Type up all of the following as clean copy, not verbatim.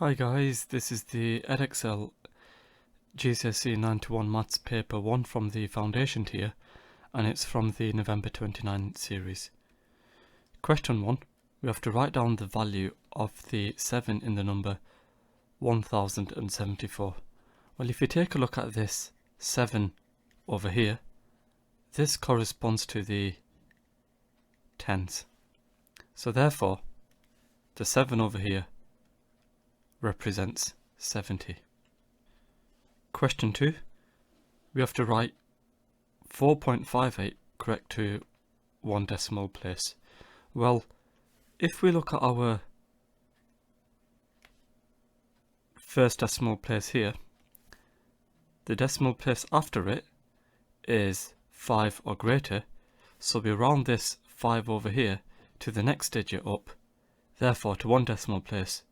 Hi guys, this is the EdExcel GCSE 9-1 Maths Paper 1 from the Foundation tier, and it's from the November 29 series. Question 1. We have to write down the value of the 7 in the number 1074. Well, if you take a look at this 7 over here, this corresponds to the tens. So therefore, the 7 over here represents 70. Question 2. We have to write 4.58 correct to one decimal place. Well, if we look at our first decimal place here, the decimal place after it is 5 or greater, so we round this 5 over here to the next digit up, therefore to one decimal place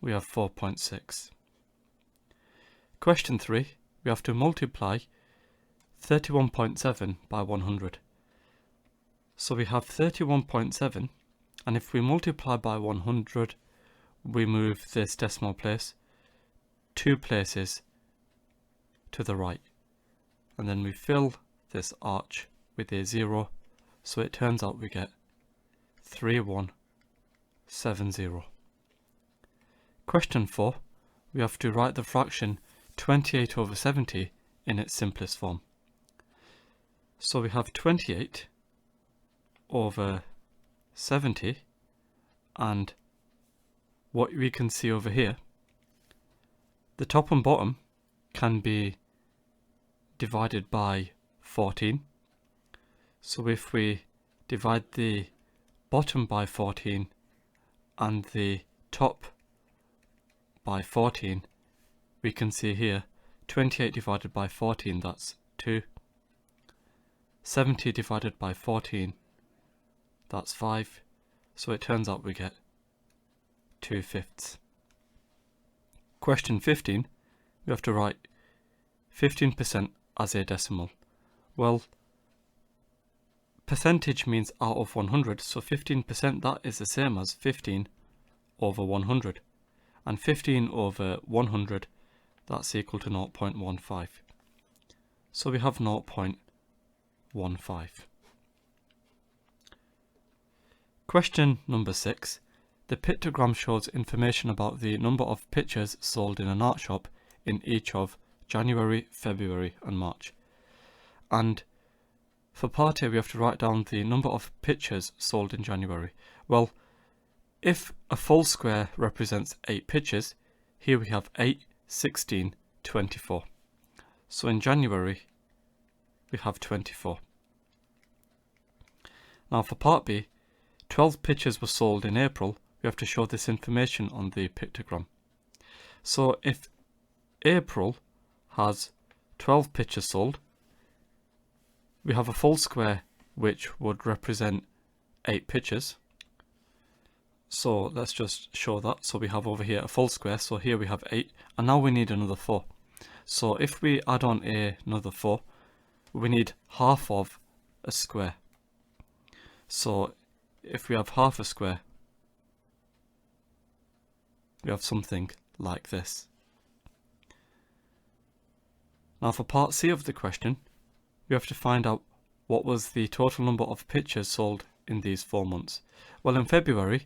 we have 4.6. Question 3. We have to multiply 31.7 by 100. So we have 31.7, and if we multiply by 100, we move this decimal place 2 places to the right, and then we fill this arch with a 0, so it turns out we get 3170. Question 4. We have to write the fraction 28 over 70 in its simplest form. So we have 28 over 70, and what we can see over here, the top and bottom can be divided by 14. So if we divide the bottom by 14 and the top by 14, we can see here 28 divided by 14, that's 2. 70 divided by 14, that's 5. So it turns out we get 2/5. Question 15. We have to write 15% as a decimal. Well, percentage means out of 100, so 15%, that is the same as 15 over 100. And 15 over 100, that's equal to 0.15. So we have 0.15. Question number 6. The pictogram shows information about the number of pictures sold in an art shop in each of January, February and March. And for part A, we have to write down the number of pictures sold in January. Well, if a full square represents 8 pictures, here we have 8, 16, 24. So in January, we have 24. Now for part B, 12 pictures were sold in April. We have to show this information on the pictogram. So if April has 12 pictures sold, we have a full square which would represent 8 pictures. So let's just show that. So we have over here a full square, so here we have 8, and now we need another 4. So if we add on another 4, we need half of a square. So if we have half a square, we have something like this. Now for part C of the question, we have to find out what was the total number of pictures sold in these 4 months. Well, in February,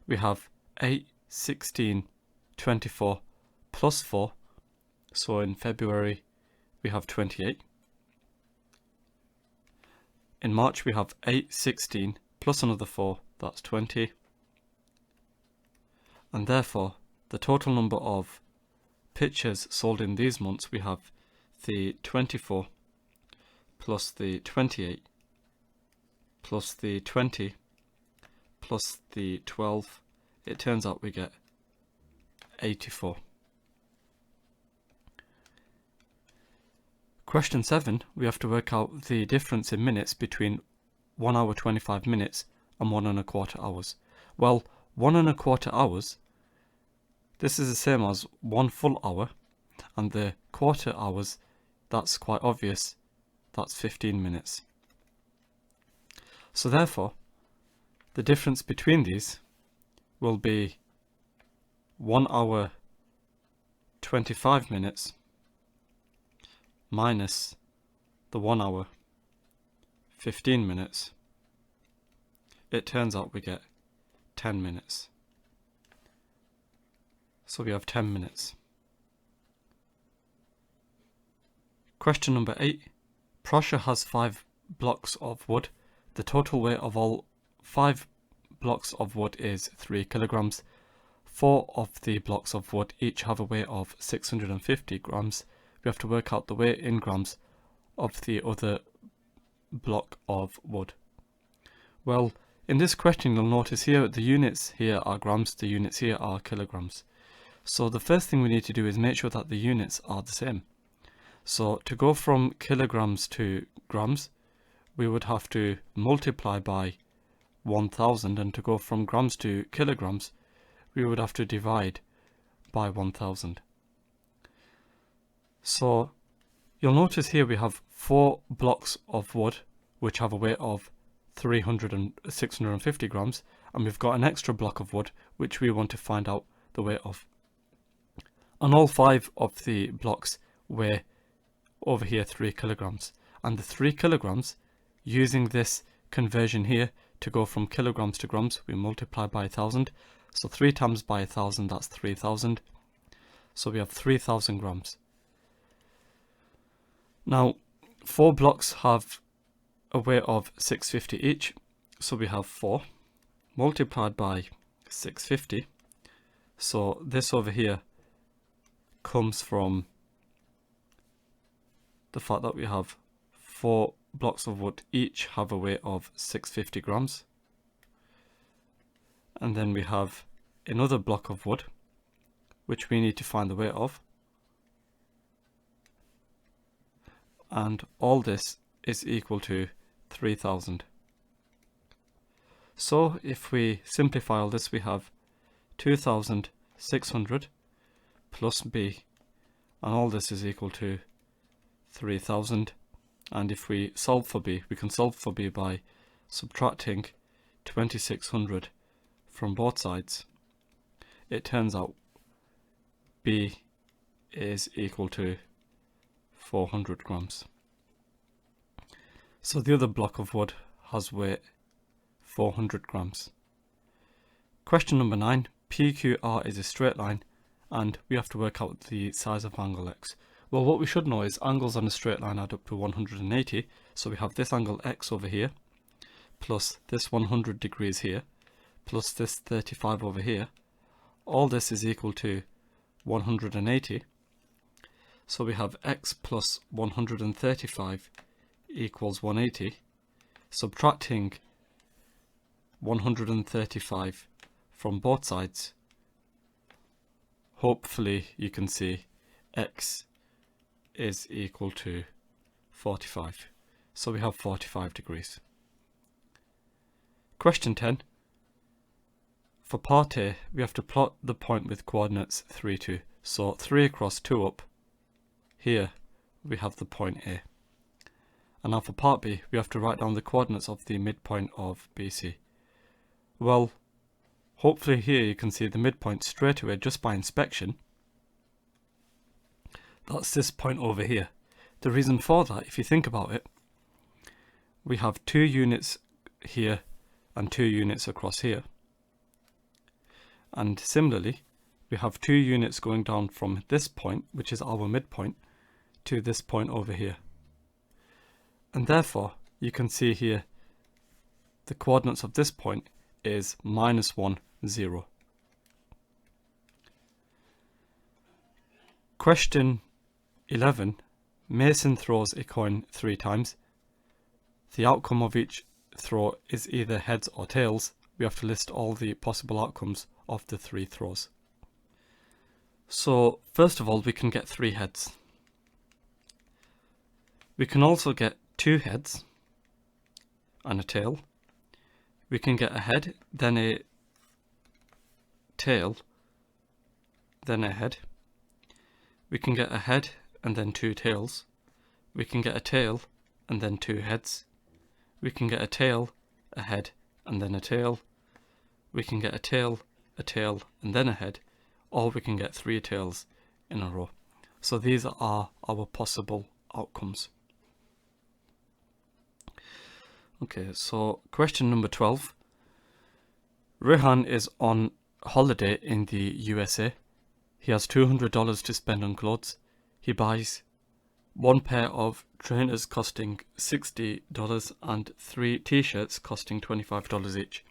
we have 8, 16, 24 plus 4. So in February, we have 28. In March, we have 8, 16 plus another 4, that's 20. And therefore, the total number of pictures sold in these months, we have the 24 plus the 28 plus the 20 plus the 12, it turns out we get 84. Question 7, we have to work out the difference in minutes between 1 hour 25 minutes and 1 1/4 hours. Well, 1 1/4 hours, this is the same as 1 full hour, and the quarter hours, that's quite obvious, that's 15 minutes. So therefore, the difference between these will be 1 hour 25 minutes minus the 1 hour 15 minutes, it turns out we get 10 minutes. So we have 10 minutes. Question number 8. Prosher has 5 blocks of wood. The total weight of all 5 blocks of wood is 3 kilograms. 4 of the blocks of wood each have a weight of 650 grams. We have to work out the weight in grams of the other block of wood. Well, in this question you'll notice here the units here are grams, the units here are kilograms. So the first thing we need to do is make sure that the units are the same. So to go from kilograms to grams, we would have to multiply by 1000, and to go from grams to kilograms, we would have to divide by 1000. So you'll notice here we have 4 blocks of wood which have a weight of 650 grams, and we've got an extra block of wood which we want to find out the weight of. And all 5 of the blocks weigh over here 3 kilograms, and the 3 kilograms, using this conversion here to go from kilograms to grams, we multiply by 1000. So 3 times by 1000, that's 3000. So we have 3000 grams. Now 4 blocks have a weight of 650 each, so we have 4 multiplied by 650. So this over here comes from the fact that we have 4 blocks of wood each have a weight of 650 grams. And then we have another block of wood which we need to find the weight of. And all this is equal to 3000. So if we simplify all this, we have 2600 plus b, and all this is equal to 3000. And if we solve for b, we can solve for b by subtracting 2600 from both sides. It turns out b is equal to 400 grams. So the other block of wood has weight 400 grams. Question number 9. PQR is a straight line and we have to work out the size of angle x. Well, what we should know is angles on a straight line add up to 180. So we have this angle x over here, plus this 100 degrees here, plus this 35 over here. All this is equal to 180. So we have x plus 135 equals 180. Subtracting 135 from both sides, hopefully you can see x is equal to 45. So we have 45 degrees. Question 10. For part A, we have to plot the point with coordinates 3, 2. So 3 across, 2 up. Here we have the point A. And now for part B, we have to write down the coordinates of the midpoint of BC. Well, hopefully here you can see the midpoint straight away just by inspection. That's this point over here. The reason for that, if you think about it, we have 2 units here and 2 units across here. And similarly, we have 2 units going down from this point, which is our midpoint, to this point over here. And therefore, you can see here, the coordinates of this point is -1, 0. Question 11. Mason throws a coin 3 times. The outcome of each throw is either heads or tails. We have to list all the possible outcomes of the 3 throws. So first of all, we can get 3 heads. We can also get 2 heads and a tail. We can get a head, then a tail, then a head. We can get a head and then 2 tails. We can get a tail and then 2 heads. We can get a tail, a head, and then a tail. We can get a tail, and then a head. or we can get 3 tails in a row. So these are our possible outcomes. Okay, so question number 12. Rehan is on holiday in the USA. He has $200 to spend on clothes. He buys 1 pair of trainers costing $60 and 3 t-shirts costing $25 each.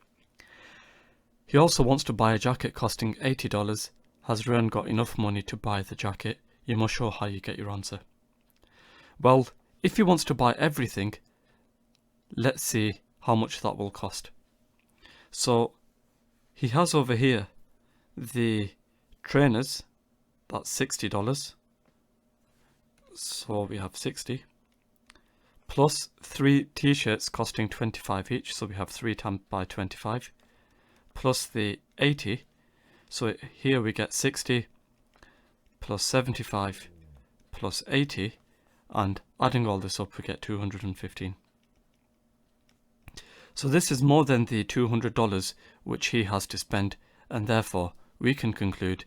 He also wants to buy a jacket costing $80. Has Rehan got enough money to buy the jacket? You must show how you get your answer. Well, if he wants to buy everything, let's see how much that will cost. So he has over here the trainers, that's $60. So we have 60 plus 3 t-shirts costing 25 each, so we have 3 times by 25 plus the 80, so here we get 60 plus 75 plus 80, and adding all this up we get 215. So this is more than the $200 which he has to spend, and therefore we can conclude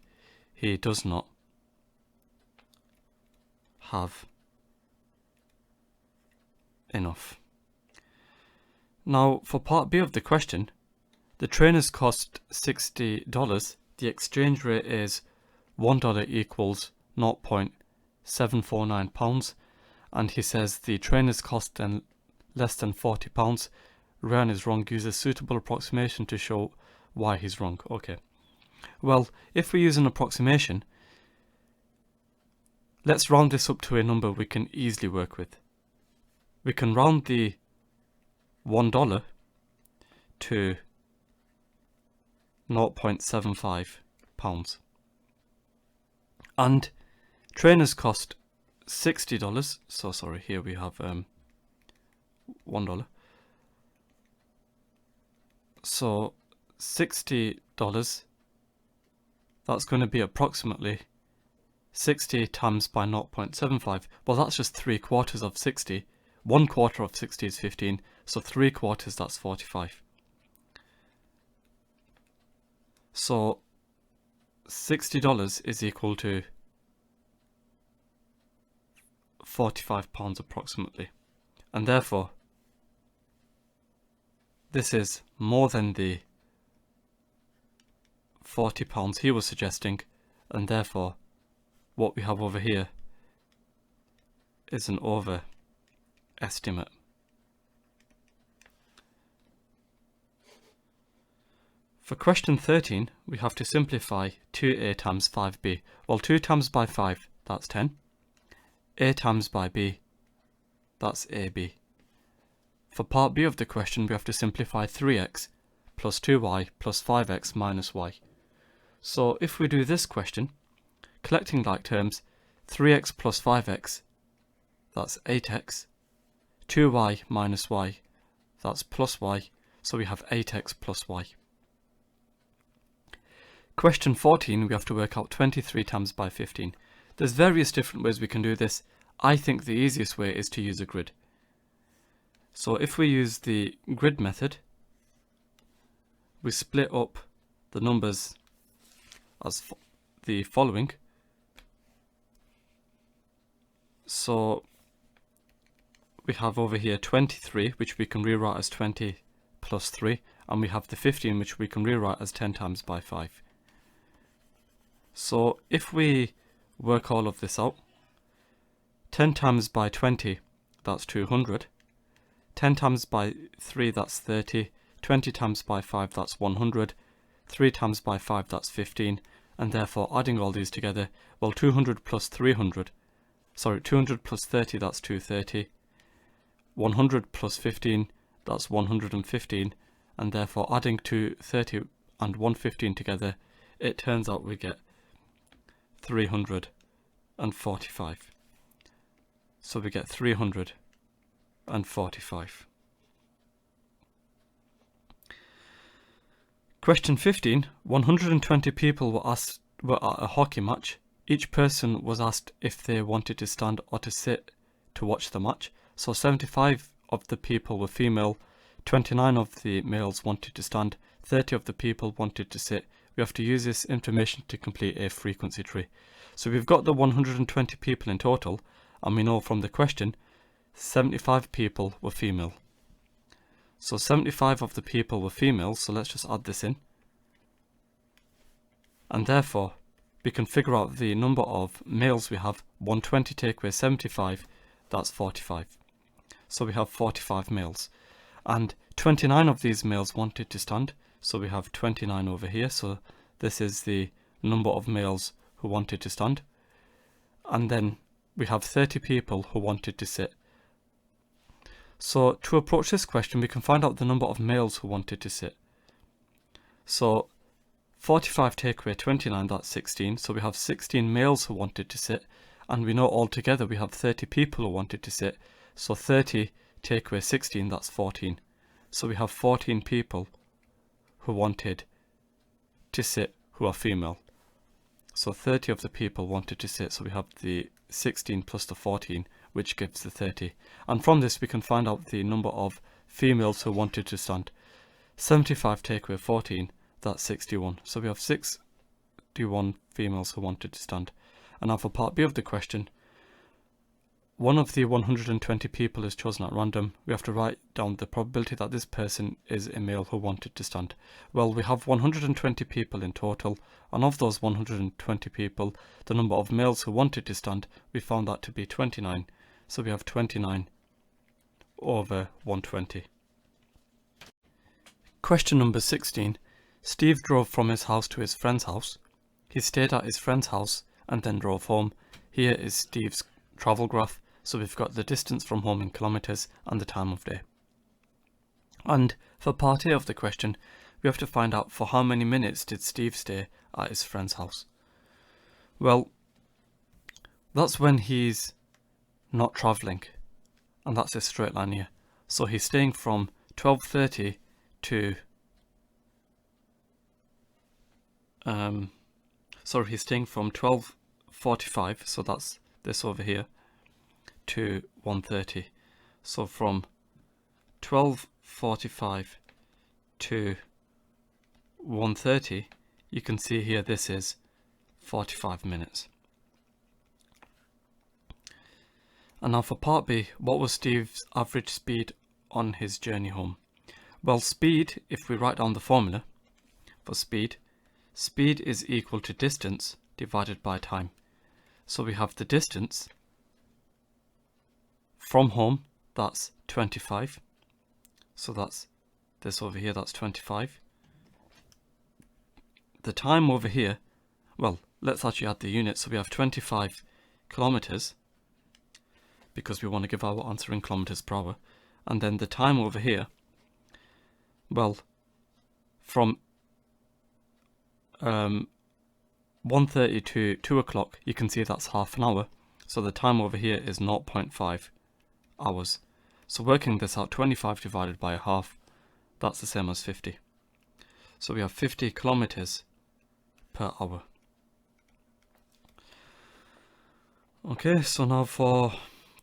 he does not have enough. Now for part B of the question, the trainers cost $60, the exchange rate is $1 equals 0.749 pounds, and he says the trainers cost less than £40. Rehan is wrong. Use a suitable approximation to show why he's wrong. Okay, well, if we use an approximation, let's round this up to a number we can easily work with. We can round the $1 to 0.75 pounds. And trainers cost $60, so sorry, here we have $1. So $60, that's going to be approximately 60 times by 0.75. Well, that's just 3/4 of 60. 1/4 of 60 is 15, so 3/4, that's 45. So $60 is equal to £45 approximately, and therefore this is more than the £40 he was suggesting, and therefore what we have over here is an overestimate. For question 13, we have to simplify 2a times 5b. Well, 2 times by 5, that's 10. A times by b, that's ab. For part b of the question, we have to simplify 3x plus 2y plus 5x minus y. So if we do this question, collecting like terms, 3x plus 5x, that's 8x. 2y minus y, that's plus y, so we have 8x plus y. Question 14, we have to work out 23 times by 15. There's various different ways we can do this. I think the easiest way is to use a grid. So if we use the grid method, we split up the numbers as the following. So we have over here 23, which we can rewrite as 20 plus 3, and we have the 15, which we can rewrite as 10 times by 5. So if we work all of this out, 10 times by 20, that's 200. 10 times by 3, that's 30. 20 times by 5, that's 100. 3 times by 5, that's 15. And therefore, adding all these together, well, 200 plus 300, sorry, 200 plus 30, that's 230. 100 plus 15, that's 115. And therefore, adding 230 and 115 together, it turns out we get 345. So we get 345. Question 15. 120 people were at a hockey match. Each person was asked if they wanted to stand or to sit to watch the match. So 75 of the people were female, 29 of the males wanted to stand, 30 of the people wanted to sit. we have to use this information to complete a frequency tree. So we've got the 120 people in total, and we know from the question 75 people were female. So 75 of the people were female, so let's just add this in. And therefore, we can figure out the number of males we have. 120 take away 75, that's 45. So we have 45 males. And 29 of these males wanted to stand, so we have 29 over here. So this is the number of males who wanted to stand. And then we have 30 people who wanted to sit. So to approach this question, we can find out the number of males who wanted to sit. So 45 take away 29, that's 16. So we have 16 males who wanted to sit. And we know altogether we have 30 people who wanted to sit. So 30 take away 16, that's 14. So we have 14 people who wanted to sit who are female. So 30 of the people wanted to sit. So we have the 16 plus the 14, which gives the 30. And from this we can find out the number of females who wanted to stand. 75 take away 14, that's 61. So we have 61 females who wanted to stand. And now for part B of the question, one of the 120 people is chosen at random. We have to write down the probability that this person is a male who wanted to stand. Well, we have 120 people in total, and of those 120 people, the number of males who wanted to stand, we found that to be 29. So we have 29 over 120. Question number 16. Steve drove from his house to his friend's house. He stayed at his friend's house and then drove home. Here is Steve's travel graph. So we've got the distance from home in kilometers and the time of day. And for part A of the question, we have to find out for how many minutes did Steve stay at his friend's house. Well, that's when he's not travelling, and that's a straight line here. So he's staying from 12:30 to he's staying from 12:45, so that's this over here, to 1:30. So from 12:45 to 1:30, you can see here this is 45 minutes. And now for part B, what was Steve's average speed on his journey home? Well, speed, if we write down the formula for speed, speed is equal to distance divided by time. So we have the distance from home, that's 25. So that's this over here, that's 25. The time over here, well, let's actually add the units. So we have 25 kilometers, because we want to give our answer in kilometers per hour. And then the time over here, well, from 1:30 to 2 o'clock, you can see that's half an hour. So the time over here is 0.5 hours. So working this out, 25 divided by a half, that's the same as 50. So we have 50 kilometers per hour. Okay, so now for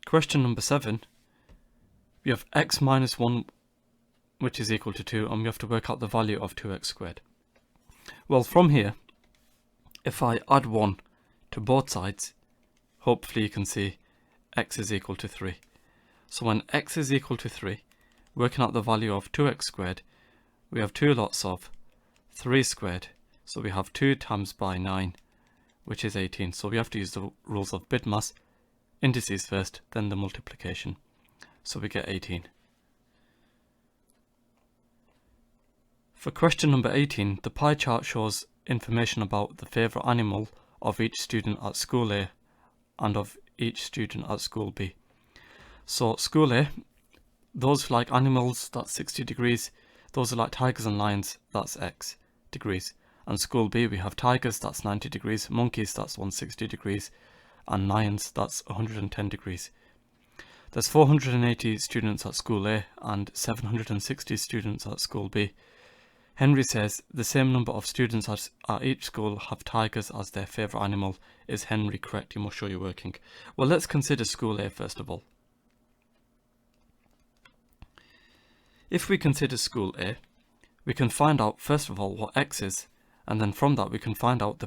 question number 7, we have x minus 1, which is equal to 2, and we have to work out the value of 2x squared. Well, from here, if I add 1 to both sides, hopefully you can see x is equal to 3. So when x is equal to 3, working out the value of 2x squared, we have 2 lots of 3 squared. So we have 2 times by 9, which is 18. So we have to use the rules of BIDMAS, indices first, then the multiplication. So we get 18. For question number 18, the pie chart shows information about the favourite animal of each student at school A and of each student at school B. So school A, those who like animals, that's 60 degrees. Those who like tigers and lions, that's X degrees. And school B, we have tigers, that's 90 degrees, monkeys, that's 160 degrees, and lions, that's 110 degrees. There's 480 students at school A and 760 students at school B. Henry says the same number of students at each school have tigers as their favourite animal. Is Henry correct? You must show your working. Well, let's consider school A first of all. If we consider school A, we can find out first of all what x is and then from that we can find out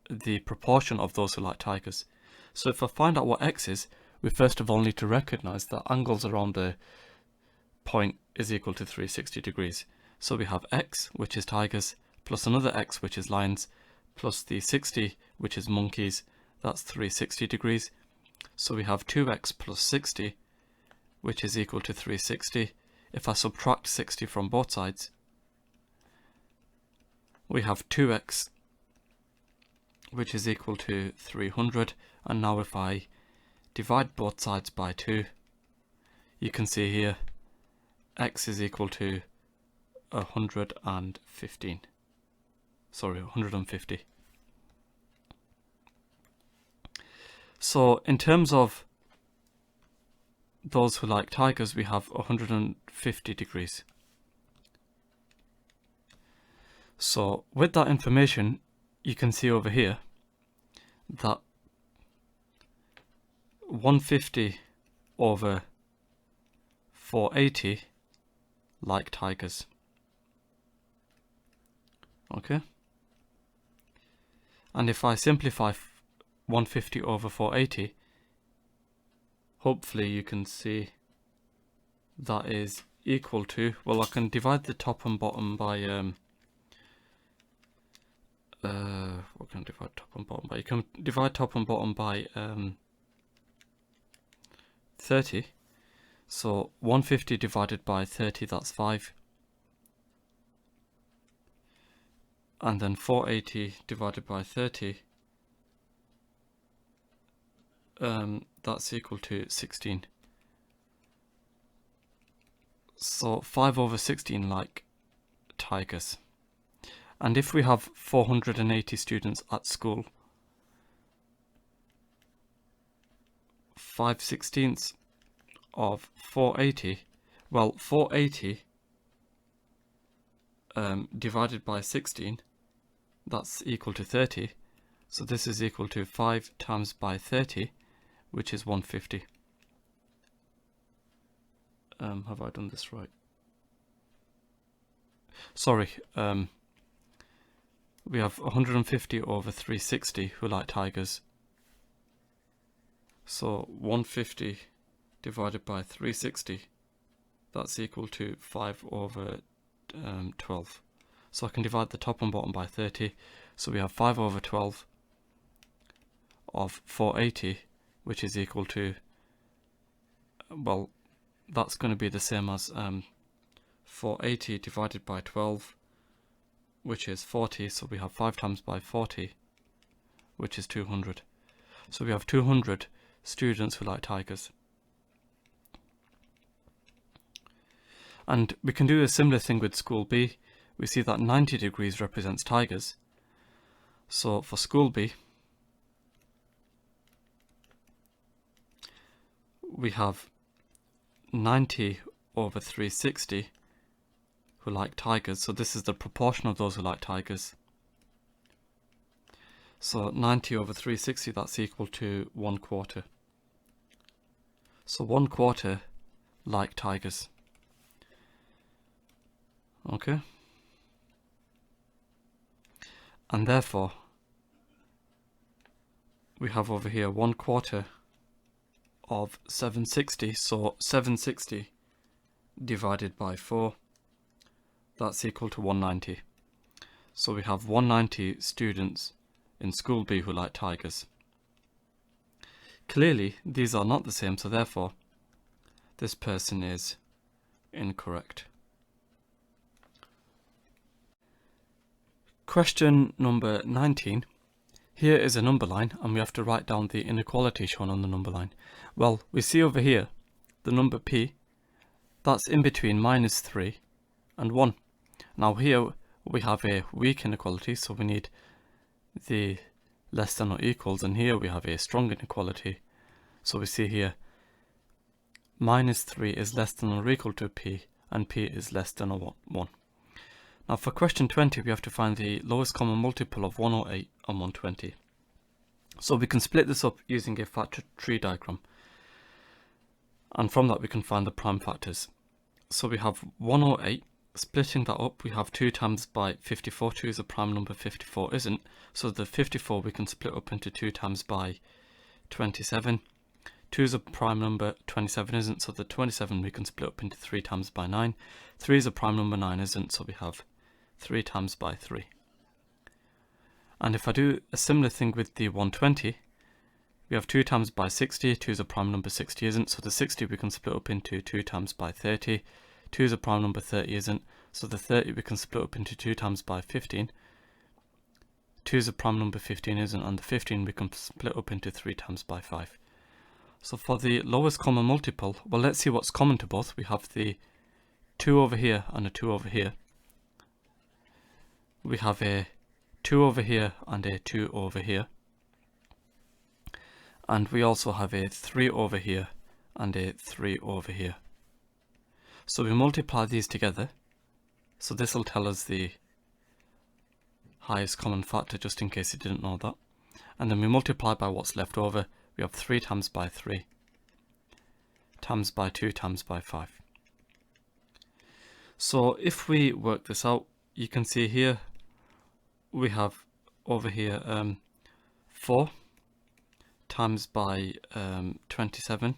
the proportion of those who like tigers. So if I find out what x is, we first of all need to recognize that angles around the point is equal to 360 degrees. So we have x, which is tigers, plus another x, which is lions, plus the 60, which is monkeys. That's 360 degrees. So we have 2x plus 60, which is equal to 360. If I subtract 60 from both sides, we have 2x, which is equal to 300. And now if I divide both sides by 2, you can see here x is equal to 150. So in terms of those who like tigers, we have 150 degrees. So with that information, you can see over here that 150 over 480 like tigers. Okay, and if I simplify 150 over 480, hopefully you can see that is equal to, well, I can divide the top and bottom by what can I divide top and bottom by? You can divide top and bottom by 30. So 150 divided by 30, that's 5. And then 480 divided by 30, that's equal to 16. So 5 over 16 like tigers. And if we have 480 students at school, 5/16 of 480, well, 480 divided by 16, that's equal to 30. So this is equal to 5 times by 30, which is 150. Have I done this right? Sorry, we have 150 over 360 who like tigers. So 150 divided by 360, that's equal to 5 over 12. So I can divide the top and bottom by 30. So we have 5 over 12 of 480, which is equal to, well, that's going to be the same as 480 divided by 12, which is 40. So we have 5 times by 40, which is 200. So we have 200 students who like tigers. And we can do a similar thing with school B. We see that 90 degrees represents tigers. So for school B, we have 90 over 360 who like tigers. So this is the proportion of those who like tigers. So 90 over 360, that's equal to 1/4. So 1/4 like tigers. Okay. And therefore, we have over here 1/4 of 760. So 760 divided by 4, that's equal to 190. So we have 190 students in school B who like tigers. Clearly, these are not the same, so therefore, this person is incorrect. Question number 19. Here is a number line, and we have to write down the inequality shown on the number line. Well, we see over here, the number P, that's in between -3 and 1. Now here, we have a weak inequality, so we need the less than or equals, and here we have a strong inequality. So we see here -3 is less than or equal to P, and P is less than or 1. Now for question 20, we have to find the lowest common multiple of 108 and 120. So we can split this up using a factor tree diagram, and from that we can find the prime factors. So we have 108, splitting that up, we have 2 times by 54. 2 is a prime number, 54 isn't. So the 54 we can split up into 2 times by 27. 2 is a prime number, 27 isn't. So the 27 we can split up into 3 times by 9. 3 is a prime number, 9 isn't. So we have 3 times by 3. And if I do a similar thing with the 120, we have 2 times by 60. 2 is a prime number, 60 isn't. So the 60 we can split up into 2 times by 30. 2 is a prime number, 30 isn't. So the 30 we can split up into 2 times by 15. 2 is a prime number, 15 isn't. And the 15 we can split up into 3 times by 5. So for the lowest common multiple, well, let's see what's common to both. We have the 2 over here and a 2 over here. We have a 2 over here and a 2 over here. And we also have a 3 over here and a 3 over here. So we multiply these together. So this will tell us the highest common factor, just in case you didn't know that. And then we multiply by what's left over. We have 3 times by 3 times by 2 times by 5. So if we work this out, you can see here we have over here 4 times by 27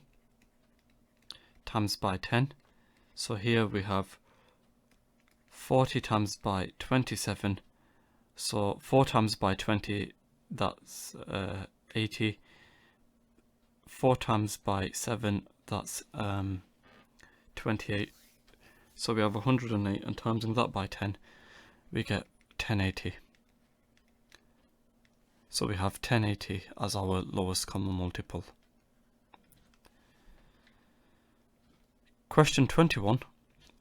times by 10. So here we have 40 times by 27. So 4 times by 20, that's 80. 4 times by 7, that's 28. So we have 108, and timesing that by 10, we get 1080. So we have 1080 as our lowest common multiple. Question 21.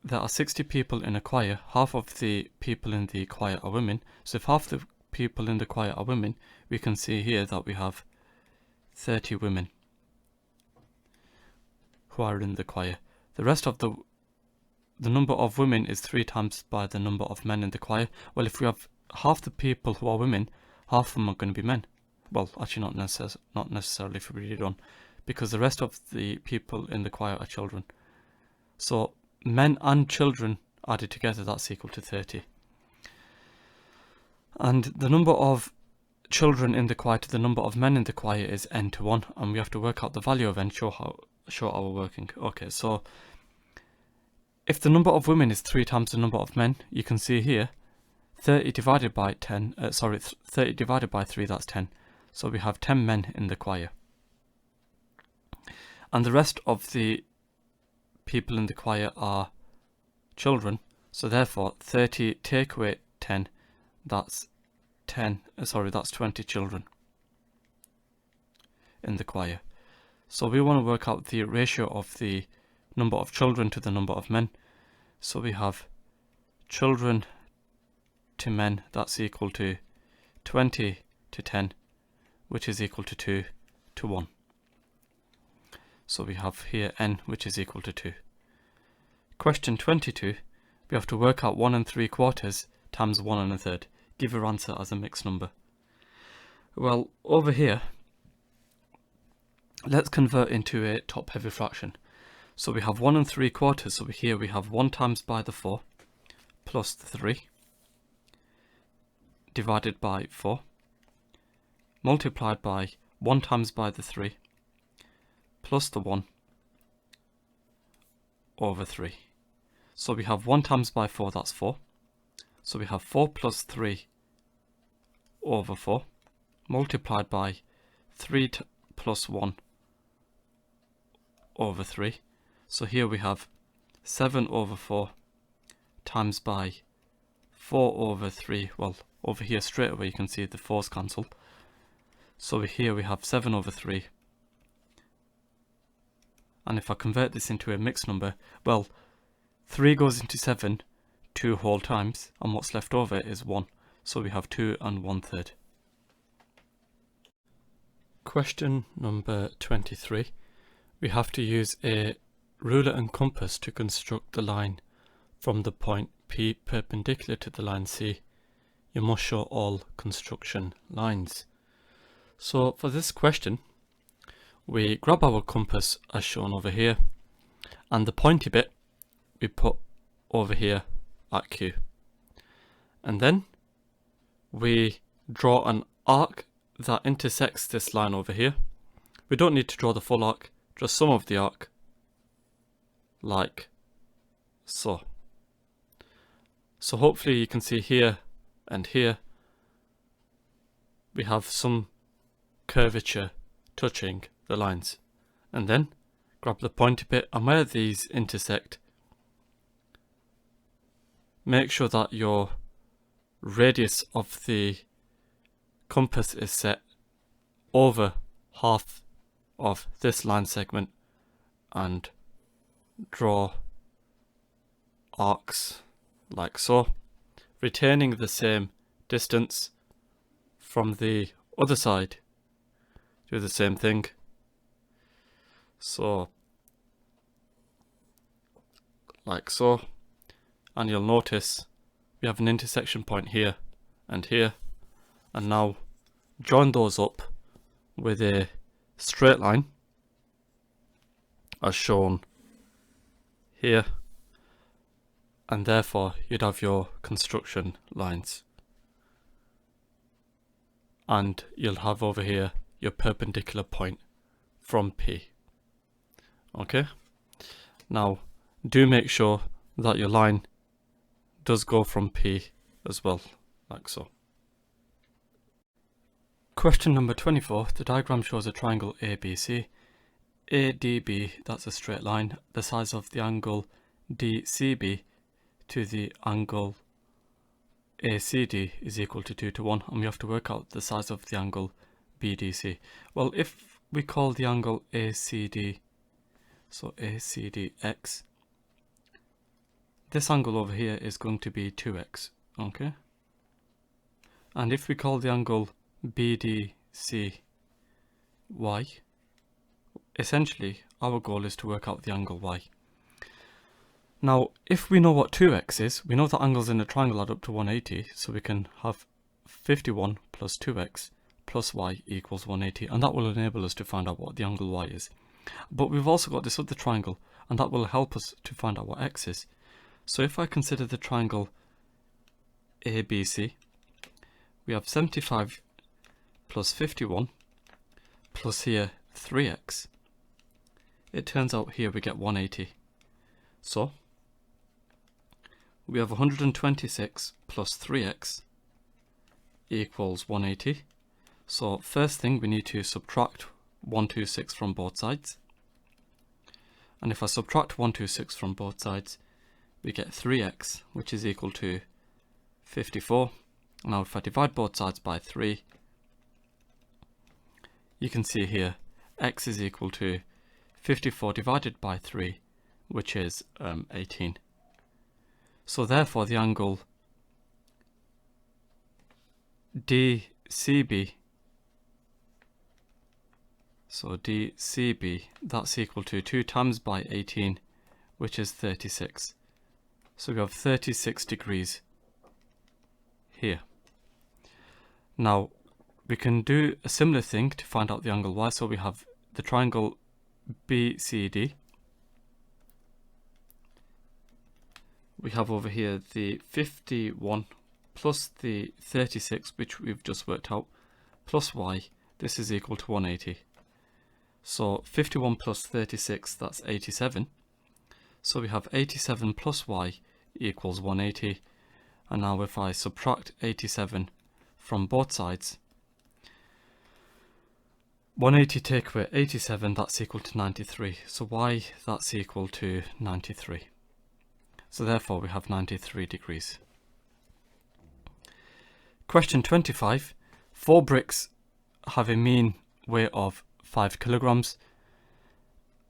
There are 60 people in a choir. Half of the people in the choir are women. So if half the people in the choir are women, we can see here that we have 30 women who are in the choir. The rest of the number of women is 3 times by the number of men in the choir. Well, if we have half the people who are women, half of them are going to be men. Well, actually not necessarily if we read it on, because the rest of the people in the choir are children. So men and children added together, that's equal to 30. And the number of children in the choir to the number of men in the choir is n to 1, and we have to work out the value of n, show how we're working. Okay, so if the number of women is 3 times the number of men, you can see here 30 divided by 10, 30 divided by 3, that's 10. So we have 10 men in the choir. And the rest of the people in the choir are children. So therefore 30 take away 10, that's 20 children in the choir. So we want to work out the ratio of the number of children to the number of men. So we have children to men, that's equal to 20 to 10, which is equal to 2 to 1. So we have here n, which is equal to 2. Question 22, we have to work out 1 3/4 times 1 1/3. Give your answer as a mixed number. Well, over here, let's convert into a top-heavy fraction. So we have 1 3/4, so here we have 1 times by the 4 plus 3 divided by 4 multiplied by 1 times by the 3 plus the 1 over 3. So we have 1 times by 4, that's 4. So we have 4 plus 3 over 4 multiplied by 3 plus 1 over 3. So here we have 7 over 4 times by 4 over 3. Well, over here straight away you can see the 4's cancel. So here we have 7 over 3. And if I convert this into a mixed number, well, 3 goes into 7 2 whole times, and what's left over is 1. So we have 2 1/3. Question number 23. We have to use a ruler and compass to construct the line from the point P perpendicular to the line C. You must show all construction lines. So for this question, we grab our compass as shown over here, and the pointy bit we put over here at Q. And then we draw an arc that intersects this line over here. We don't need to draw the full arc, just some of the arc, like so. So hopefully you can see here and here we have some curvature touching the lines. And then grab the pointy bit, and where these intersect, make sure that your radius of the compass is set over half of this line segment and draw arcs like so, retaining the same distance from the other side. Do the same thing. So, like so, and you'll notice we have an intersection point here and here, and now join those up with a straight line as shown here, and therefore you'd have your construction lines, and you'll have over here your perpendicular point from P. Okay, now do make sure that your line does go from P as well, like so. Question number 24, the diagram shows a triangle ABC. ADB, that's a straight line, the size of the angle DCB to the angle ACD is equal to 2 to 1, and we have to work out the size of the angle BDC. Well, if we call the angle ACD, so ACDX, this angle over here is going to be 2x, okay? And if we call the angle BDCY, essentially our goal is to work out the angle Y. Now, if we know what 2x is, we know that angles in a triangle add up to 180, so we can have 51 plus 2x plus y equals 180, and that will enable us to find out what the angle Y is. But we've also got this other triangle, and that will help us to find out what x is. So if I consider the triangle ABC, we have 75 plus 51 plus here 3x. It turns out here we get 180. So we have 126 plus 3x equals 180. So first thing, we need to subtract 126 from both sides. And if I subtract 126 from both sides, we get 3x, which is equal to 54. Now if I divide both sides by 3, you can see here x is equal to 54 divided by 3, which is 18. So therefore the angle DCB, that's equal to 2 times by 18, which is 36. So we have 36 degrees here. Now we can do a similar thing to find out the angle Y. So we have the triangle BCD. We have over here the 51 plus the 36, which we've just worked out, plus y. This is equal to 180. So 51 plus 36, that's 87. So we have 87 plus y equals 180. And now if I subtract 87 from both sides, 180 take away 87, that's equal to 93. So y, that's equal to 93. So therefore we have 93 degrees. Question 25. 4 bricks have a mean weight of 5 kilograms.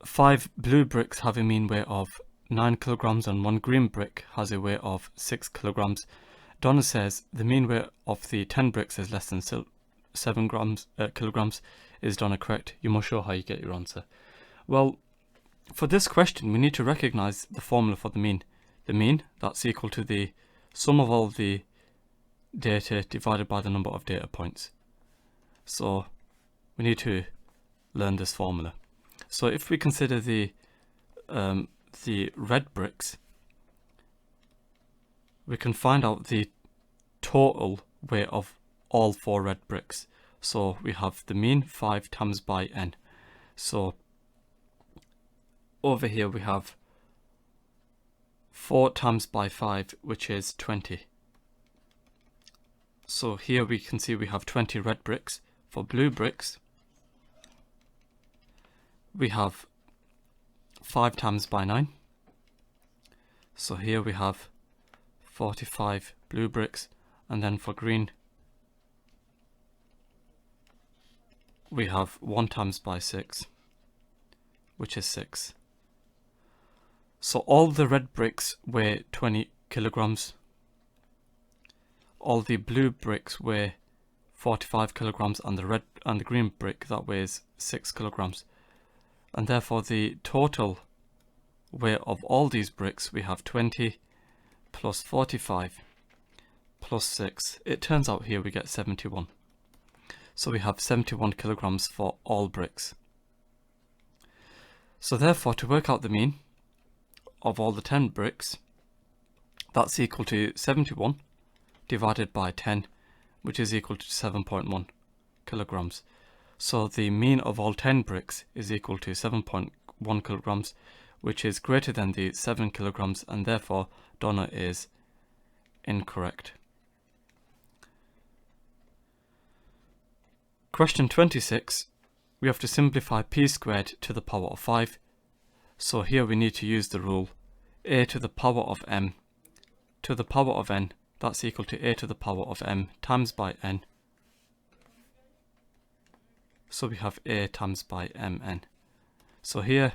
5 blue bricks have a mean weight of 9 kilograms, and 1 green brick has a weight of 6 kilograms. Donna says the mean weight of the 10 bricks is less than 7 kilograms. Is Donna correct? You must show how you get your answer. Well, for this question we need to recognize the formula for the mean. The mean, that's equal to the sum of all the data divided by the number of data points. So we need to learn this formula. So if we consider the red bricks, we can find out the total weight of all 4 red bricks. So we have the mean 5 times by n. So over here we have 4 times by 5, which is 20. So here we can see we have 20 red bricks. For blue bricks, we have 5 times by 9. So here we have 45 blue bricks, and then for green we have 1 times by 6, which is 6. So all the red bricks weigh 20 kilograms. All the blue bricks weigh 45 kilograms, and the green brick that weighs 6 kilograms. And therefore the total weight of all these bricks, we have 20 plus 45 plus 6. It turns out here we get 71. So we have 71 kilograms for all bricks. So therefore, to work out the mean of all the 10 bricks, that's equal to 71 divided by 10, which is equal to 7.1 kilograms. So the mean of all 10 bricks is equal to 7.1 kilograms, which is greater than the 7 kilograms, and therefore Donna is incorrect. Question 26, we have to simplify p squared to the power of 5. So here we need to use the rule a to the power of m to the power of n, that's equal to a to the power of m times by n. So we have a times by mn. So here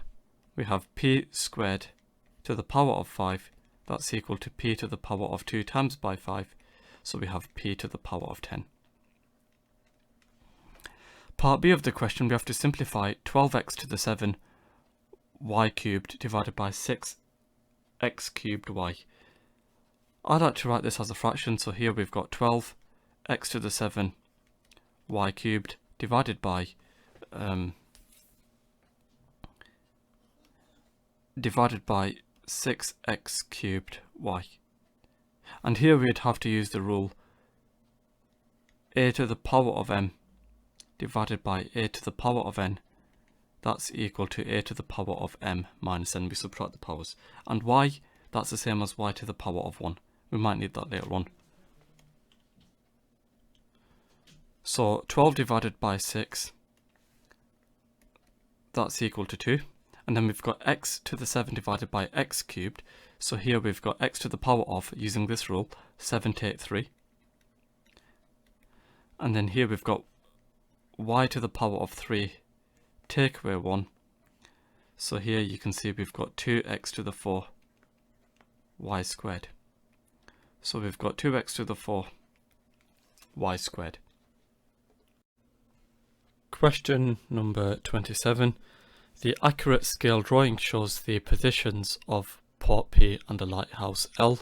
we have p squared to the power of 5, that's equal to p to the power of 2 times by 5. So we have p to the power of 10. Part B of the question, we have to simplify 12x to the 7 y cubed divided by 6x cubed y. I'd like to write this as a fraction, so here we've got 12x to the 7 y cubed divided by 6x cubed y. And here we'd have to use the rule a to the power of m divided by a to the power of n, that's equal to a to the power of m minus n. We subtract the powers. And y, that's the same as y to the power of 1. We might need that later on. So 12 divided by 6, that's equal to 2. And then we've got x to the 7 divided by x cubed. So here we've got x to the power of, using this rule, 783. And then here we've got y to the power of 3, take away 1. So here you can see we've got 2x to the 4 y squared. So we've got 2x to the 4 y squared. Question number 27. The accurate scale drawing shows the positions of port P and the lighthouse L,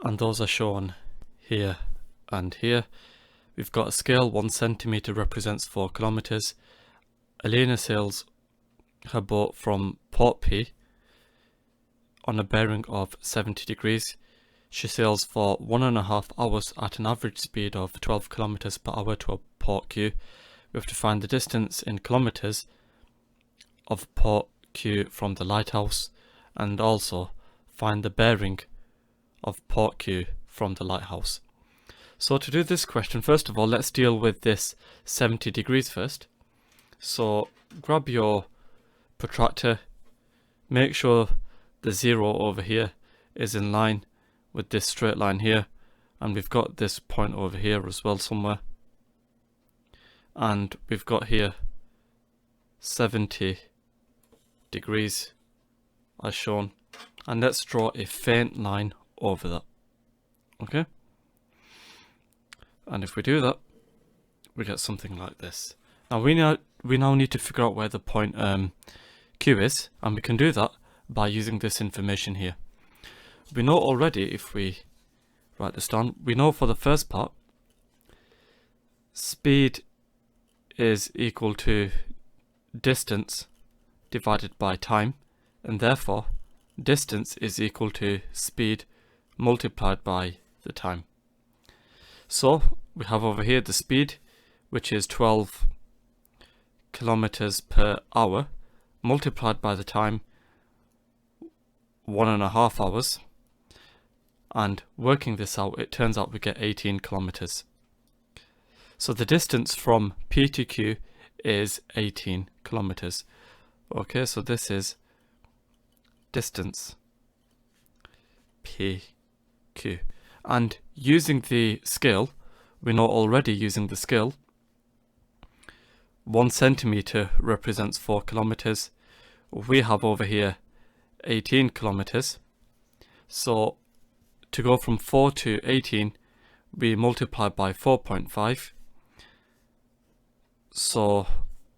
and those are shown here and here. We've got a scale, 1 centimetre represents 4 kilometres. Elena sails her boat from port P on a bearing of 70 degrees. She sails for 1.5 hours at an average speed of 12 kilometres per hour to a port Q. We have to find the distance in kilometres of port Q from the lighthouse, and also find the bearing of port Q from the lighthouse. So to do this question, first of all, let's deal with this 70 degrees first. So grab your protractor, make sure the 0 over here is in line with this straight line here, and we've got this point over here as well somewhere, and we've got here 70 degrees as shown, and let's draw a faint line over that. Okay, and if we do that, we get something like this. Now we now need to figure out where the point Q is, and we can do that by using this information here. We know already, if we write this down, we know for the first part, speed is equal to distance divided by time, and therefore distance is equal to speed multiplied by the time. So we have over here the speed, which is 12 kilometers per hour, multiplied by the time, 1.5 hours, and working this out, it turns out we get 18 kilometers. So the distance from P to Q is 18 kilometers. Okay, so this is distance PQ. And using the scale, we know already using the scale, 1 centimeter represents 4 kilometers. We have over here 18 kilometers. So to go from 4 to 18, we multiply by 4.5. So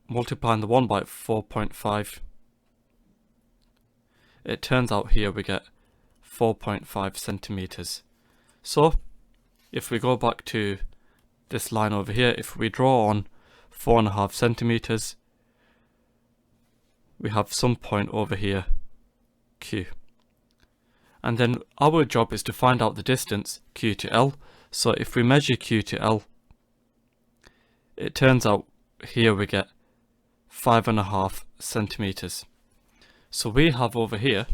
multiplying the 1 by 4.5, it turns out here we get 4.5 centimeters. So if we go back to this line over here, if we draw on 4.5 centimeters, we have some point over here, Q. And then our job is to find out the distance Q to L. So if we measure Q to L, it turns out here we get 5.5 centimeters. So we have over here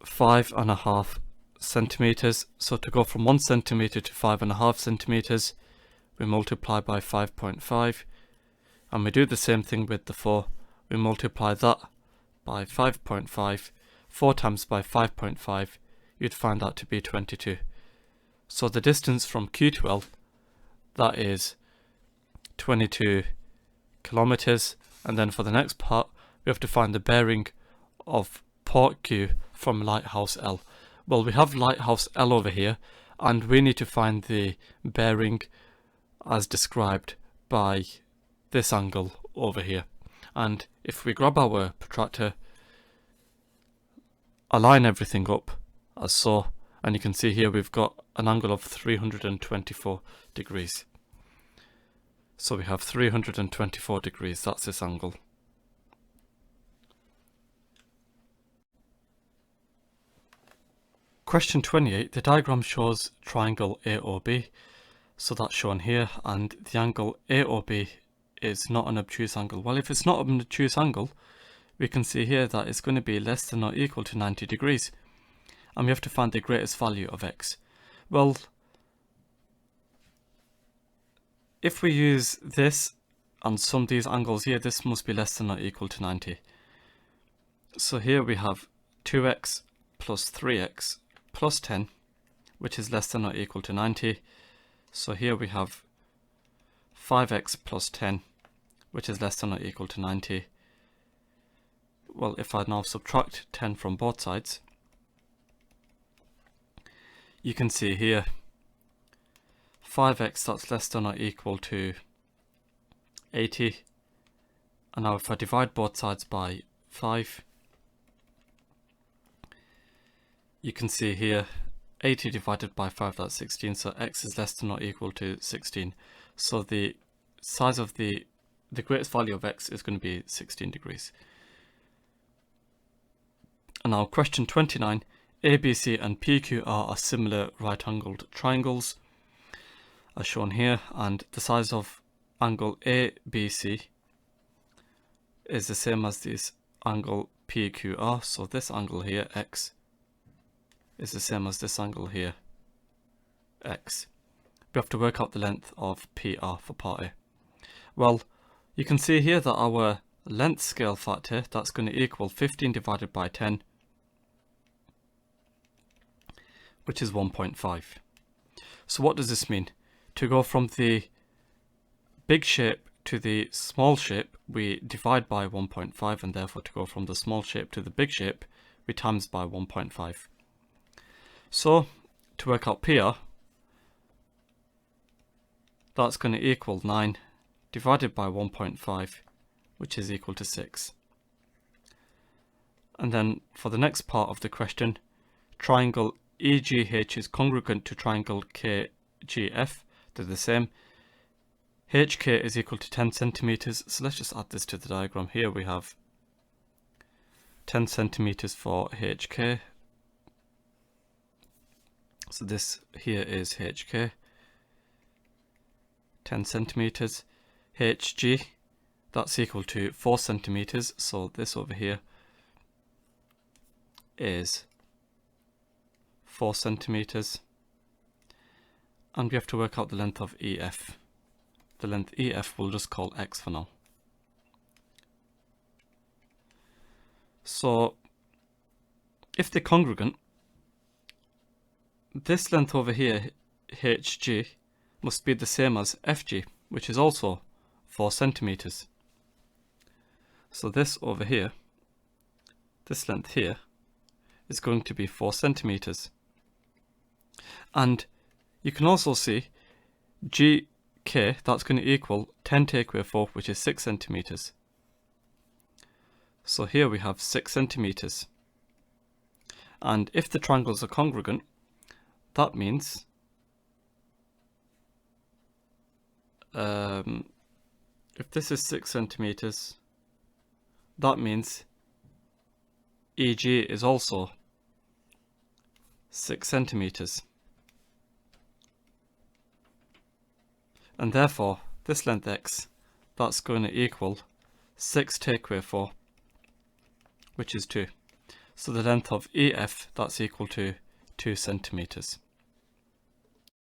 5.5 centimeters. So to go from 1 centimeter to 5.5 centimeters, we multiply by 5.5, and we do the same thing with the 4. We multiply that by 5.5, 4 times by 5.5, you'd find that to be 22. So the distance from Q to L, that is 22 kilometers. And then for the next part, we have to find the bearing of port Q from lighthouse L. Well, we have lighthouse L over here, and we need to find the bearing as described by this angle over here. And if we grab our protractor, align everything up as so, and you can see here we've got an angle of 324 degrees. So we have 324 degrees, that's this angle. Question 28, the diagram shows triangle AOB, so that's shown here, and the angle AOB is not an obtuse angle. Well, if it's not an obtuse angle, we can see here that it's going to be less than or equal to 90 degrees. And we have to find the greatest value of x. Well, if we use this and sum these angles here, this must be less than or equal to 90. So here we have 2x plus 3x plus 10, which is less than or equal to 90. So here we have 5x plus 10, which is less than or equal to 90. Well, if I now subtract 10 from both sides, you can see here 5x, that's less than or equal to 80. And now if I divide both sides by 5, you can see here 80 divided by 5, that's 16, so x is less than or equal to 16. So the size of the greatest value of x is going to be 16 degrees. And now question 29, ABC and PQR are similar right-angled triangles, as shown here, and the size of angle ABC is the same as this angle PQR, so this angle here, x, is the same as this angle here, x. We have to work out the length of PR for part A. Well, you can see here that our length scale factor, that's going to equal 15 divided by 10, which is 1.5. So what does this mean? To go from the big shape to the small shape, we divide by 1.5, and therefore to go from the small shape to the big shape, we times by 1.5. So to work out PR, that's going to equal 9 divided by 1.5, which is equal to 6. And then for the next part of the question, triangle EGH is congruent to triangle KGF. They're the same. HK is equal to 10 centimeters. So let's just add this to the diagram. Here we have 10 centimeters for HK. So this here is HK, 10 centimeters. HG, that's equal to 4 centimeters. So this over here is 4 centimeters. And we have to work out the length of EF. The length EF we'll just call X for now. So if they're congruent, this length over here, HG, must be the same as FG, which is also 4 centimeters. So this over here, this length here, is going to be 4 centimeters. And you can also see GK, that's going to equal 10 take away 4, which is 6 centimeters. So here we have 6 centimeters. And if the triangles are congruent, that means if this is 6 centimeters, that means EG is also 6 centimeters. And therefore, this length X, that's going to equal 6 take away 4, which is 2. So the length of EF, that's equal to 2 centimeters.